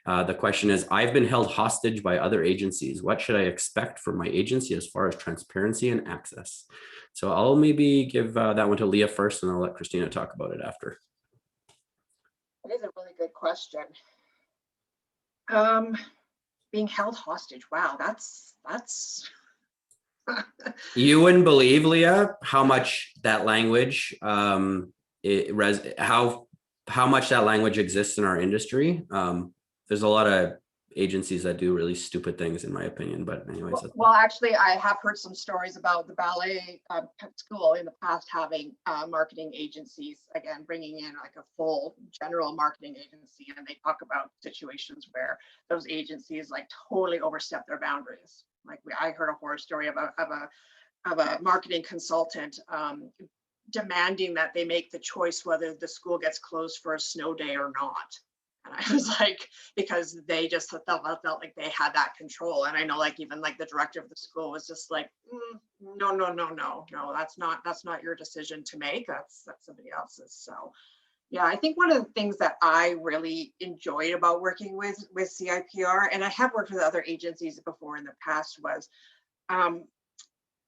the question is, I've been held hostage by other agencies. What should I expect from my agency as far as transparency and access? So I'll maybe give that one to Leah first, and I'll let Christina talk about it after. It is a really good question. Being held hostage. Wow, that's You wouldn't believe, Leah, how much that language, how much that language exists in our industry. There's a lot of agencies that do really stupid things, in my opinion. But anyways. Well, actually, I have heard some stories about the ballet school in the past having marketing agencies, again, bringing in like a full general marketing agency, and they talk about situations where those agencies like totally overstep their boundaries. Like I heard a horror story of a marketing consultant demanding that they make the choice whether the school gets closed for a snow day or not. And I was like, because they just felt like they had that control. And I know like even like the director of the school was just like, no, that's not your decision to make. That's somebody else's. So yeah, I think one of the things that I really enjoyed about working with CIPR, and I have worked with other agencies before in the past, was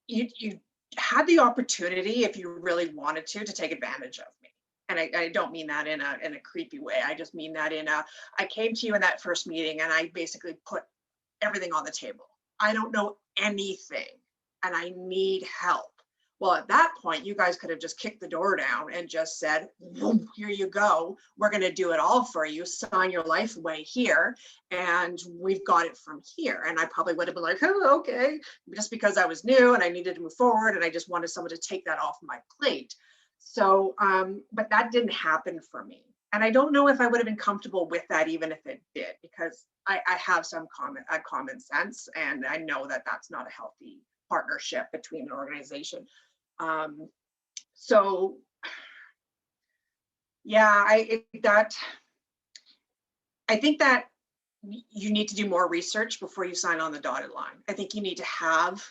you had the opportunity, if you really wanted to take advantage of me. And I don't mean that in a creepy way. I just mean that I came to you in that first meeting and I basically put everything on the table. I don't know anything and I need help. Well, at that point, you guys could have just kicked the door down and just said, here you go. We're going to do it all for you. Sign your life away here. And we've got it from here. And I probably would have been like, oh, okay, just because I was new and I needed to move forward. And I just wanted someone to take that off my plate. So, but that didn't happen for me. And I don't know if I would have been comfortable with that even if it did, because I have some common sense, and I know that that's not a healthy partnership between an organization. So yeah, I think that you need to do more research before you sign on the dotted line. I think you need to have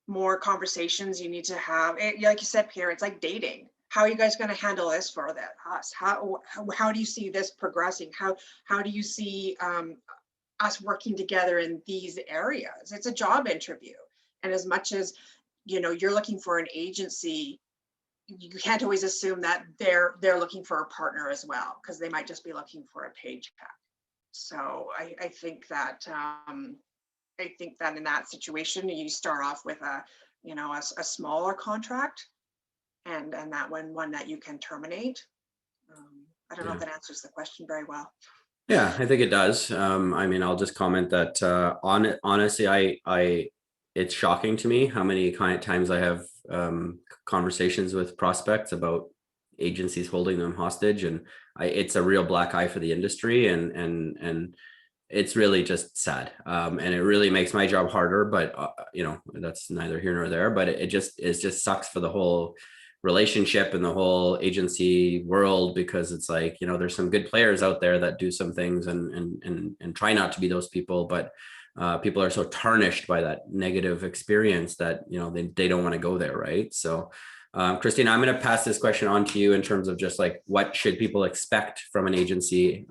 more conversations. You need to have, like you said, Pierre, it's like dating. How are you guys going to handle this for us? How do you see this progressing? How do you see us working together in these areas? It's a job interview. And as much as, you're looking for an agency, you can't always assume that they're looking for a partner as well, because they might just be looking for a paycheck. So I think that in that situation, you start off with a smaller contract, and that one that you can terminate. I don't know if that answers the question very well. Yeah, I think it does. I mean, I'll just comment that honestly, it's shocking to me how many times I have conversations with prospects about agencies holding them hostage, and it's a real black eye for the industry, and it's really just sad, and it really makes my job harder. But that's neither here nor there. But it just sucks for the whole relationship and the whole agency world, because it's like, there's some good players out there that do some things and try not to be those people, but people are so tarnished by that negative experience that they don't want to go there, right? So Christina, I'm going to pass this question on to you in terms of just like, what should people expect from an agency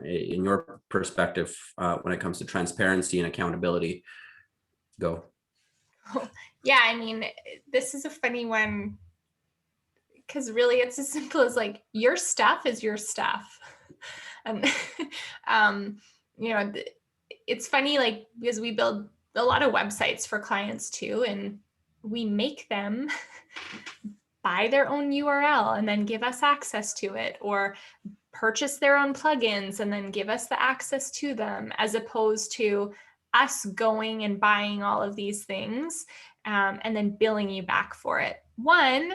in your perspective when it comes to transparency and accountability? Go. Yeah, I mean, this is a funny one, because really it's as simple as like, your stuff is your stuff. And it's funny, like, because we build a lot of websites for clients too, and we make them buy their own URL and then give us access to it, or purchase their own plugins and then give us the access to them, as opposed to us going and buying all of these things and then billing you back for it. One,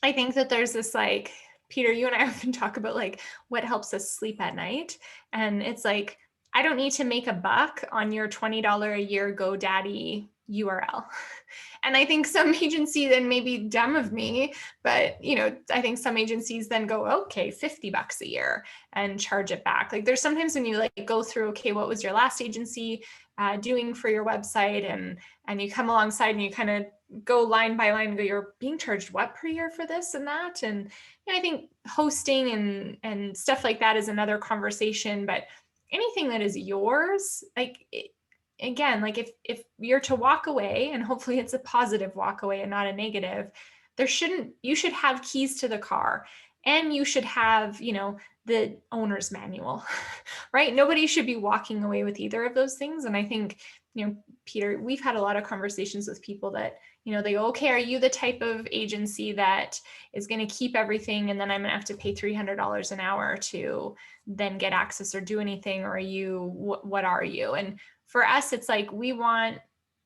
I think that there's this, like, Peter, you and I often talk about like what helps us sleep at night. And it's like, I don't need to make a buck on your $20 a year GoDaddy URL. And I think some agency then may be dumb of me, but I think some agencies then go, okay, $50 a year and charge it back. Like, there's sometimes when you like go through, okay, what was your last agency doing for your website? And you come alongside and you kind of go line by line and go, you're being charged what per year for this and that? And I think hosting and stuff like that is another conversation, but anything that is yours, like, again, like if you're to walk away, and hopefully it's a positive walk away and not a negative, you should have keys to the car, and you should have, the owner's manual, right? Nobody should be walking away with either of those things. And I think, Peter, we've had a lot of conversations with people that, they go, okay, are you the type of agency that is going to keep everything, and then I'm going to have to pay $300 an hour to then get access or do anything? Or are you, what are you? And for us, it's like, we want,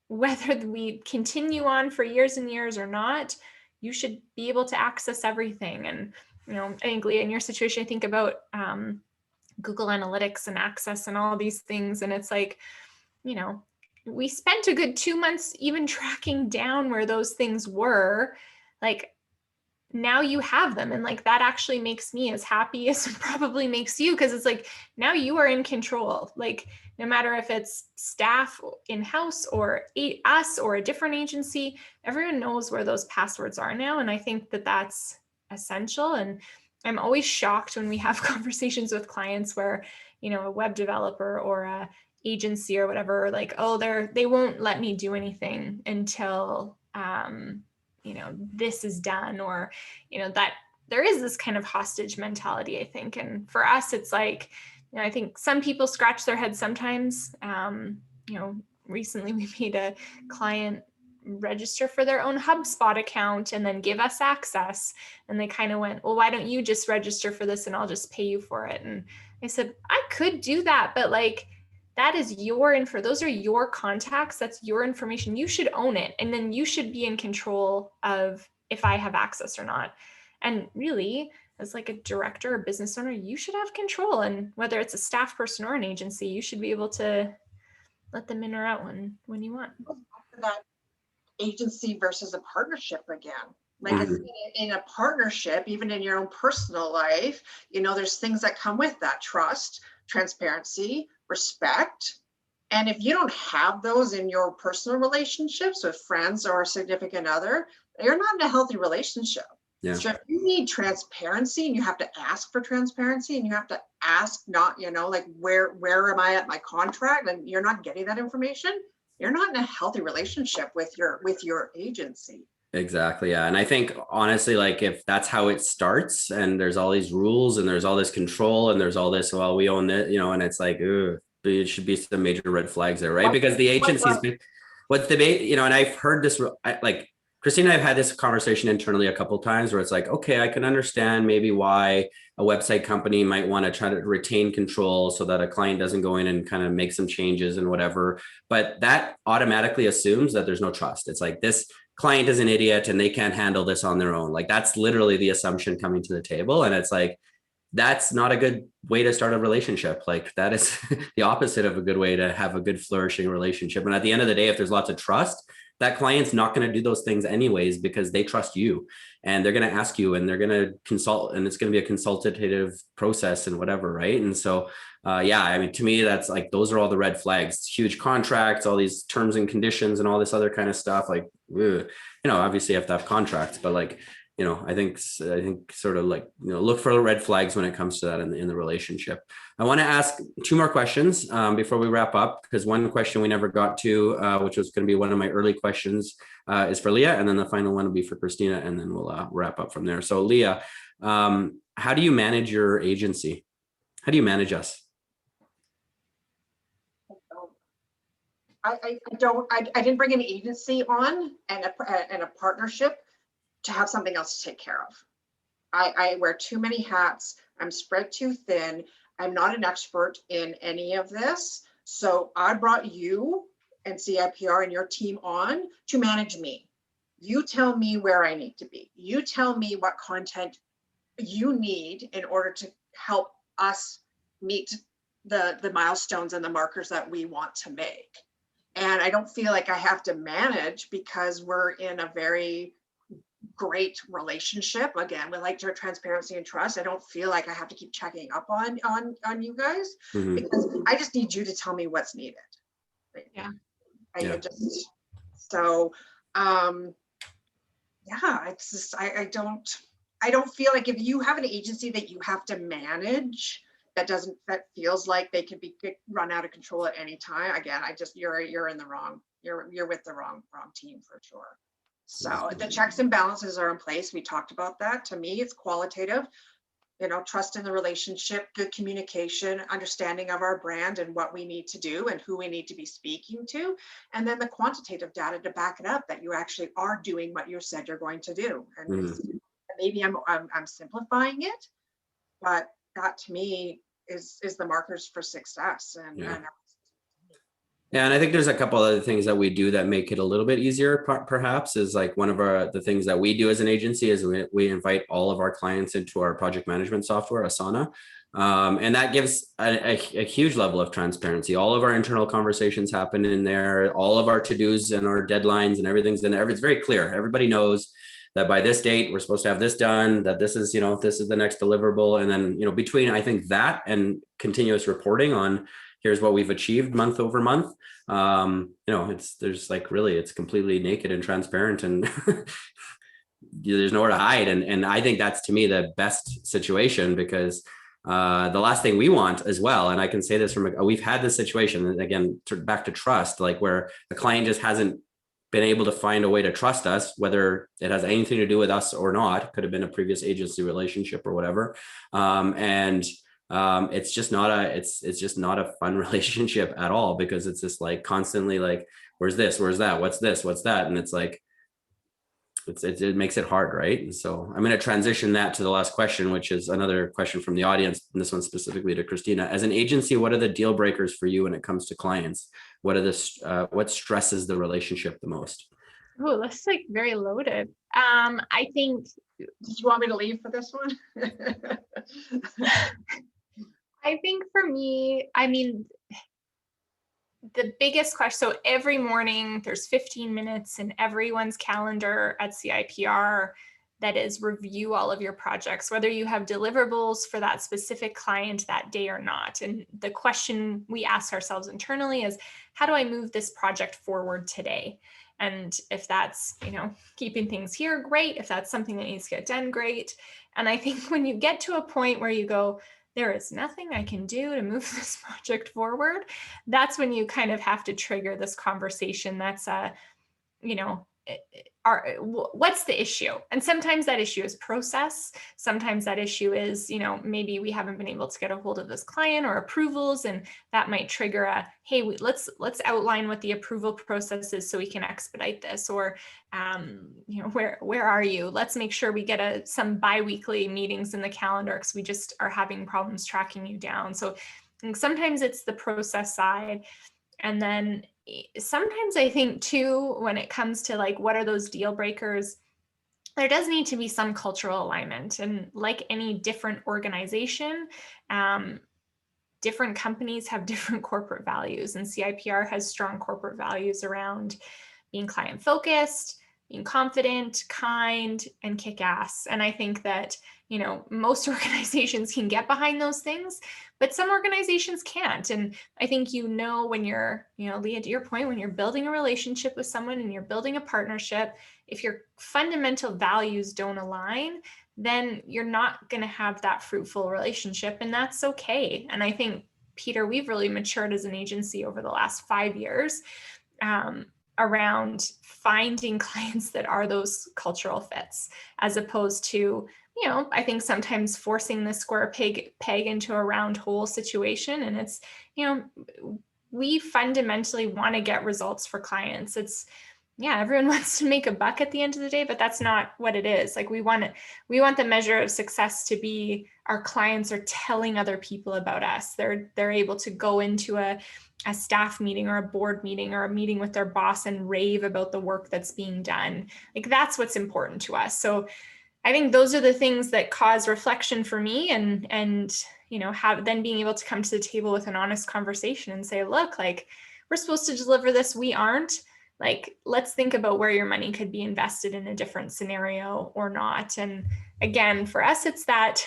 whether we continue on for years and years or not, you should be able to access everything. And, I think, Leah, in your situation, I think about Google Analytics and access and all these things. And it's like, we spent a good 2 months even tracking down where those things were. Like, now you have them, and like, that actually makes me as happy as it probably makes you, because it's like, now you are in control. Like, no matter if it's staff in-house or us or a different agency, everyone knows where those passwords are now. And I think that that's essential. And I'm always shocked when we have conversations with clients where, a web developer or a agency or whatever, like, oh, they won't let me do anything until this is done, or that there is this kind of hostage mentality, I think. And for us, it's like, I think some people scratch their heads sometimes. Recently we made a client register for their own HubSpot account and then give us access, and they kind of went, well, why don't you just register for this and I'll just pay you for it? And I said, I could do that, but like, that is your info. Those are your contacts. That's your information. You should own it. And then you should be in control of if I have access or not. And really, as like a director or business owner, you should have control. And whether it's a staff person or an agency, you should be able to let them in or out when you want. That agency versus a partnership again. Like Mhm. in a partnership, even in your own personal life, you know, there's things that come with that: trust, transparency, respect. And if you don't have those in your personal relationships with friends or a significant other, you're not in a healthy relationship. Yeah. So if you need transparency and you have to ask for transparency and you have to ask, not, you know, like where am I at my contract, and you're not getting that information, you're not in a healthy relationship with your agency. Exactly. Yeah. And I think honestly, like if that's how it starts and there's all these rules and there's all this control and there's all this, well, we own it, you know, and it's like, ugh, it should be some major red flags there, right? Because the agency's been, what's the, you know, and I've heard this, like Christina, I've had this conversation internally a couple of times where it's like, okay, I can understand maybe why a website company might want to try to retain control so that a client doesn't go in and kind of make some changes and whatever. But that automatically assumes that there's no trust. It's like, this client is an idiot and they can't handle this on their own. Like that's literally the assumption coming to the table. And it's like, that's not a good way to start a relationship. Like that is the opposite of a good way to have a good flourishing relationship. And at the end of the day, if there's lots of trust, that client's not going to do those things anyways, because they trust you and they're going to ask you and they're going to consult, and it's going to be a consultative process and whatever. Right. And so, yeah, I mean, to me, that's like, those are all the red flags: huge contracts, all these terms and conditions and all this other kind of stuff. Like, you know, obviously you have to have contracts, but like, you know, I think sort of like, you know, look for the red flags when it comes to that in the relationship. I want to ask two more questions before we wrap up, because one question we never got to, which was going to be one of my early questions, is for Leah, and then the final one will be for Christina, and then we'll wrap up from there. So Leah, how do you manage your agency? How do you manage us? I didn't bring an agency on and a partnership to have something else to take care of. I wear too many hats. I'm spread too thin. I'm not an expert in any of this. So I brought you and CIPR and your team on to manage me. You tell me where I need to be. You tell me what content you need in order to help us meet the milestones and the markers that we want to make. And I don't feel like I have to manage, because we're in a very great relationship again with like transparency and trust. I don't feel like I have to keep checking up on you guys, Mhm. because I just need you to tell me what's needed. Yeah. Yeah. Yeah, it's just I don't feel like if you have an agency that you have to manage, that feels like they could be run out of control at any time. Again, you're in the wrong, you're with the wrong team for sure. So the checks and balances are in place. We talked about that. To me, it's qualitative, you know, trust in the relationship, good communication, understanding of our brand and what we need to do and who we need to be speaking to. And then the quantitative data to back it up that you actually are doing what you said you're going to do. And maybe I'm simplifying it, but that to me is the markers for success. Yeah, and I think there's a couple other things that we do that make it a little bit easier, perhaps, is like one of the things that we do as an agency is we invite all of our clients into our project management software, Asana. And that gives a huge level of transparency. All of our internal conversations happen in there. All of our to-dos and our deadlines and everything's in there. It's very clear. Everybody knows that by this date, we're supposed to have this done, that this is, you know, this is the next deliverable. And then, you know, between, I think, that and continuous reporting on here's what we've achieved month over month. You know, it's completely naked and transparent, and there's nowhere to hide. And I think that's, to me, the best situation, because the last thing we want as well, and I can say this we've had this situation, and again, back to trust, like where the client just hasn't been able to find a way to trust us, whether it has anything to do with us or not. Could have been a previous agency relationship or whatever. It's just not a fun relationship at all, because it's just like constantly like, where's this, where's that, what's this, what's that, and it's like it makes it hard, right? And so I'm going to transition that to the last question, which is another question from the audience, and this one specifically to Christina. As an agency, what are the deal breakers for you when it comes to clients? What stresses the relationship the most? Oh, that's like very loaded. I think Did you want me to leave for this one? I think for me, I mean, the biggest question, so every morning there's 15 minutes in everyone's calendar at CIPR that is review all of your projects, whether you have deliverables for that specific client that day or not. And the question we ask ourselves internally is, how do I move this project forward today? And if that's, keeping things here, great. If that's something that needs to get done, great. And I think when you get to a point where you go, there is nothing I can do to move this project forward, that's when you kind of have to trigger this conversation that's, what's the issue? And sometimes that issue is process. Sometimes that issue is, maybe we haven't been able to get a hold of this client or approvals, and that might trigger a, hey, let's outline what the approval process is so we can expedite this. Or, where are you? Let's make sure we get some bi-weekly meetings in the calendar because we just are having problems tracking you down. So sometimes it's the process side. And then sometimes I think too, when it comes to like, what are those deal breakers? There does need to be some cultural alignment. And like any different organization, different companies have different corporate values, and CIPR has strong corporate values around being client focused, being confident, kind, and kick ass. And I think that, most organizations can get behind those things, but some organizations can't. And I think, when you're, Leah, to your point, when you're building a relationship with someone and you're building a partnership, if your fundamental values don't align, then you're not going to have that fruitful relationship. And that's okay. And I think, Peter, we've really matured as an agency over the last 5 years around finding clients that are those cultural fits, as opposed to, I think sometimes forcing the square peg into a round hole situation. And it's, we fundamentally want to get results for clients. It's, everyone wants to make a buck at the end of the day, but that's not what it is. Like we want the measure of success to be our clients are telling other people about us. They're able to go into a staff meeting or a board meeting or a meeting with their boss and rave about the work that's being done. Like that's what's important to us. So I think those are the things that cause reflection for me, and have then being able to come to the table with an honest conversation and say, look, like we're supposed to deliver this, we aren't. Like, let's think about where your money could be invested in a different scenario or not. And again, for us, it's that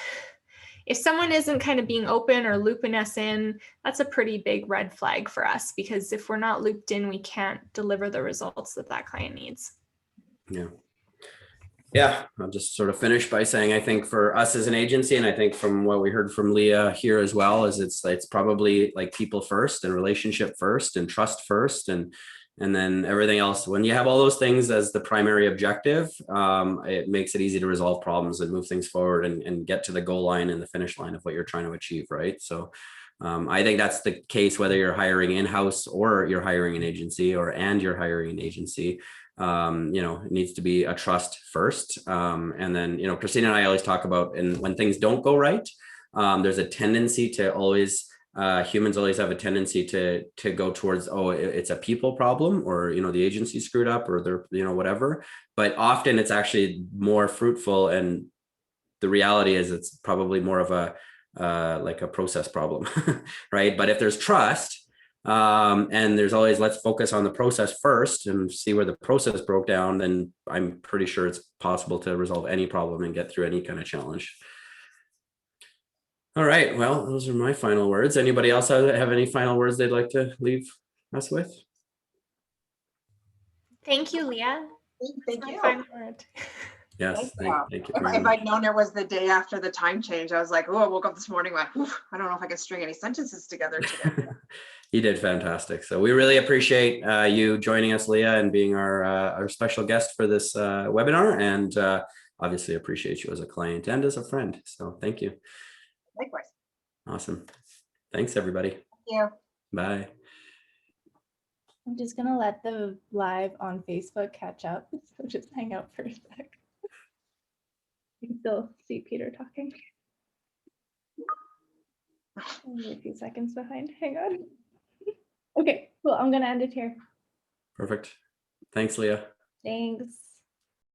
if someone isn't kind of being open or looping us in, that's a pretty big red flag for us, because if we're not looped in, we can't deliver the results that client needs. Yeah, I'll just sort of finish by saying, I think for us as an agency, and I think from what we heard from Leah here as well, is it's probably like people first and relationship first and trust first, and then everything else. When you have all those things as the primary objective, it makes it easy to resolve problems and move things forward and get to the goal line and the finish line of what you're trying to achieve, right? So I think that's the case whether you're hiring in-house or you're hiring an agency, and you're hiring an agency. It needs to be a trust first. And then, Christina and I always talk about, and when things don't go right, there's a tendency to always, humans always have a tendency to go towards, it's a people problem, or, the agency screwed up, or they're, whatever. But often it's actually more fruitful. And the reality is it's probably more of like a process problem, right? But if there's trust, and there's always, let's focus on the process first and see where the process broke down, then I'm pretty sure it's possible to resolve any problem and get through any kind of challenge. All right, well, those are my final words. Anybody else have any final words they'd like to leave us with? Thank you, Leah. Thank you. Final word. Yes, thank you. If I'd known it was the day after the time change, I was like, I woke up this morning like, I don't know if I can string any sentences together today. You did fantastic. So we really appreciate you joining us, Leah, and being our special guest for this webinar, and obviously appreciate you as a client and as a friend. So thank you. Likewise. Awesome. Thanks, everybody. Thank you. Bye. I'm just gonna let the live on Facebook catch up. So just hang out for a sec. You can still see Peter talking. Only a few seconds behind. Hang on. Okay, cool. I'm gonna end it here. Perfect. Thanks, Leah. Thanks.